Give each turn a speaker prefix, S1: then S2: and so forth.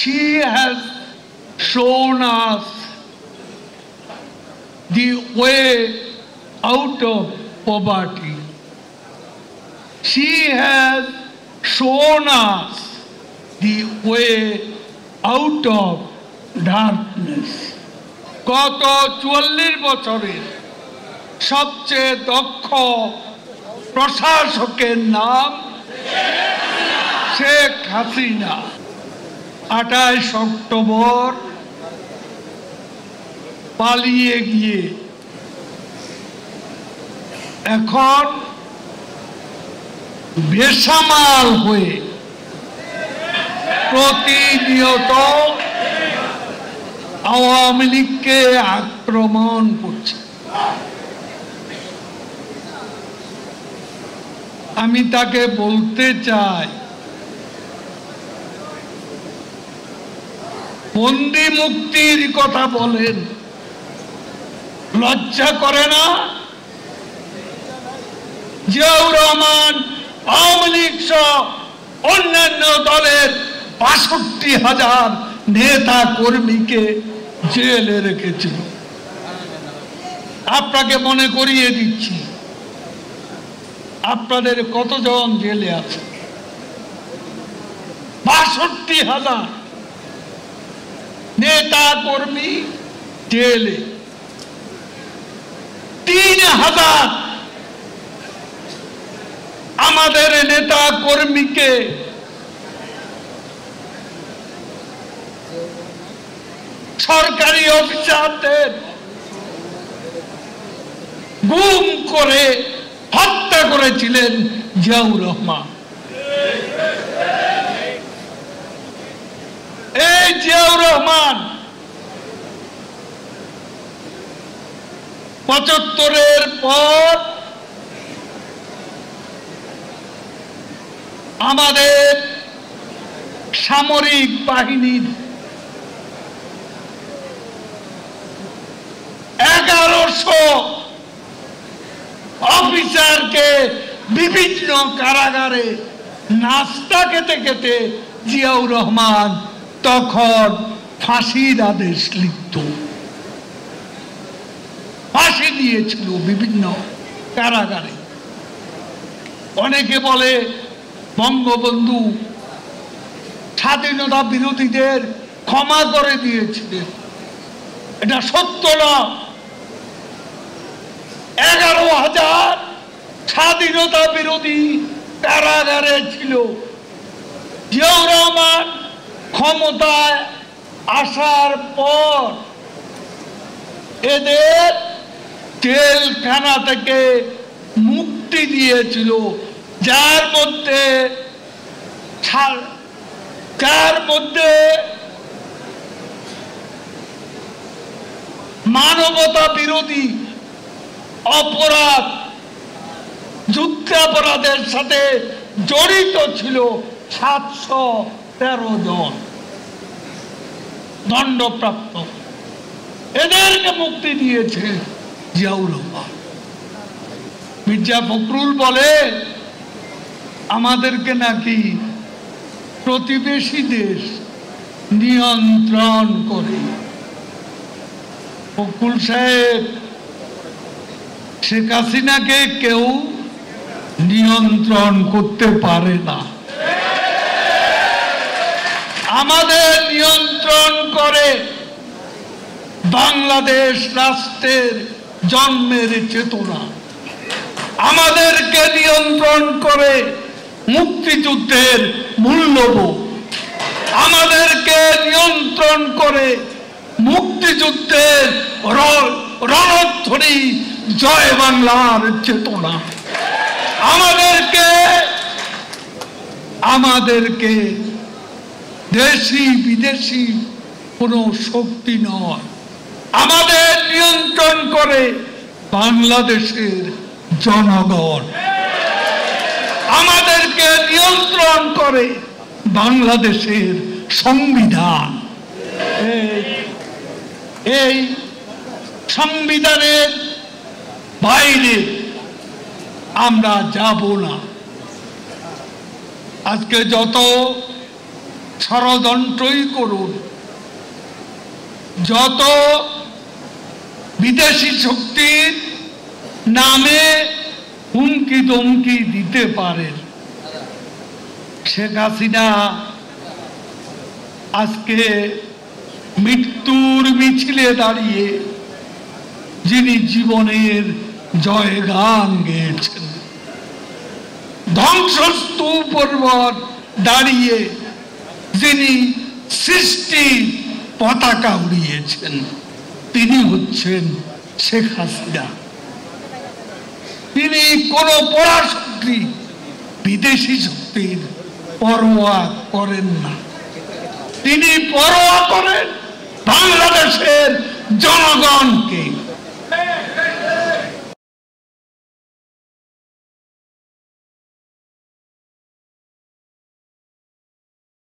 S1: She has shown us the way out of poverty. She has shown us the way out of darkness. গত ৪৪ বছরের সবচেয়ে দক্ষ প্রশাসকের নাম শেখ হাসিনা। ২৮ অক্টোবর পালিয়ে গিয়ে এখন বেসামাল হয়ে প্রতিনিয়ত আওয়ামী লীগকে আক্রমণ করছে। আমি তাকে বলতে চাই, বন্দি মুক্তির কথা বলেন, লজ্জা করে না? জিয়াউর রহমান আওয়ামী লীগ সহ অন্যান্য দলের ৬২,০০০ নেতা কর্মীকে জেলে রেখেছিল। আপনাকে মনে করিয়ে দিচ্ছি, আপনাদের কতজন জেলে আছে? ৬২,০০০ নেতা কর্মী জেলে। ৩,০০০ আমাদের নেতা কর্মীকে সরকারি অফিসারদের গুম করে হত্যা করেছিলেন জিয়াউর রহমান। এই জিয়াউর রহমান ৭৫-এর পর আমাদের সামরিক বাহিনীর ১১০০ অফিসারকে বিভিন্ন কারাগারে নাস্তা খেতে খেতে জিয়াউর রহমান তখন ফাঁসির আদেশ লিখত, ফাঁসি দিয়েছিল বিভিন্ন কারাগারে। অনেকে বলে বঙ্গবন্ধু স্বাধীনতা বিরোধীদের ক্ষমা করে দিয়েছিলেন, এটা সত্য না। ১১,০০০ স্বাধীনতা বিরোধী কারাগারে ছিল। জিয়াউর রহমান ক্ষমতায় আসার পর এদের জেলখানা থেকে মুক্তি দিয়েছিল, যার মধ্যে মানবতা বিরোধী অপরাধ, যুদ্ধাপরাধের সাথে জড়িত ছিল ৭১৩ জন দণ্ডপ্রাপ্ত। এদেরকে মুক্তি দিয়েছে জিয়াউর রহমান। মির্জা ফখরুল বলে আমাদেরকে নাকি প্রতিবেশী দেশ নিয়ন্ত্রণ করে। ফখরুল সাহেব, শেখ হাসিনাকে কেউ নিয়ন্ত্রণ করতে পারে না। আমাদের নিয়ন্ত্রণ করে বাংলাদেশ রাষ্ট্রের জন্মের চেতনা, আমাদেরকে নিয়ন্ত্রণ করে মুক্তিযুদ্ধের মূল্যবোধ, আমাদেরকে নিয়ন্ত্রণ করে মুক্তিযুদ্ধের রণধ্বনি জয় বাংলার চেতনা। আমাদেরকে দেশি বিদেশি কোনো শক্তি নয়, আমাদের নিয়ন্ত্রণ করে বাংলাদেশের জনগণ, আমাদেরকে নিয়ন্ত্রণ করে বাংলাদেশের সংবিধান। এই সংবিধানের বাইরে আমরা যাব না। আজকে যত ষড়যন্ত্রই করুন, যত বিদেশি শক্তির নামে হুমকি দমকি দিতে পারেন, শেখ হাসিনা আজকে মৃত্যুর মিছিলে দাঁড়িয়ে যিনি জীবনের জয়গান গেয়েছেন, ধ্বংসস্তূপ পর্বত দাঁড়িয়ে যিনি সৃষ্টির পতাকা উড়িয়েছেন, তিনি হচ্ছেন শেখ হাসিনা। তিনি কোন পরাশক্তি, বিদেশি শক্তির পরোয়া করেন না। তিনি পরোয়া করেন বাংলাদেশের জনগণকে।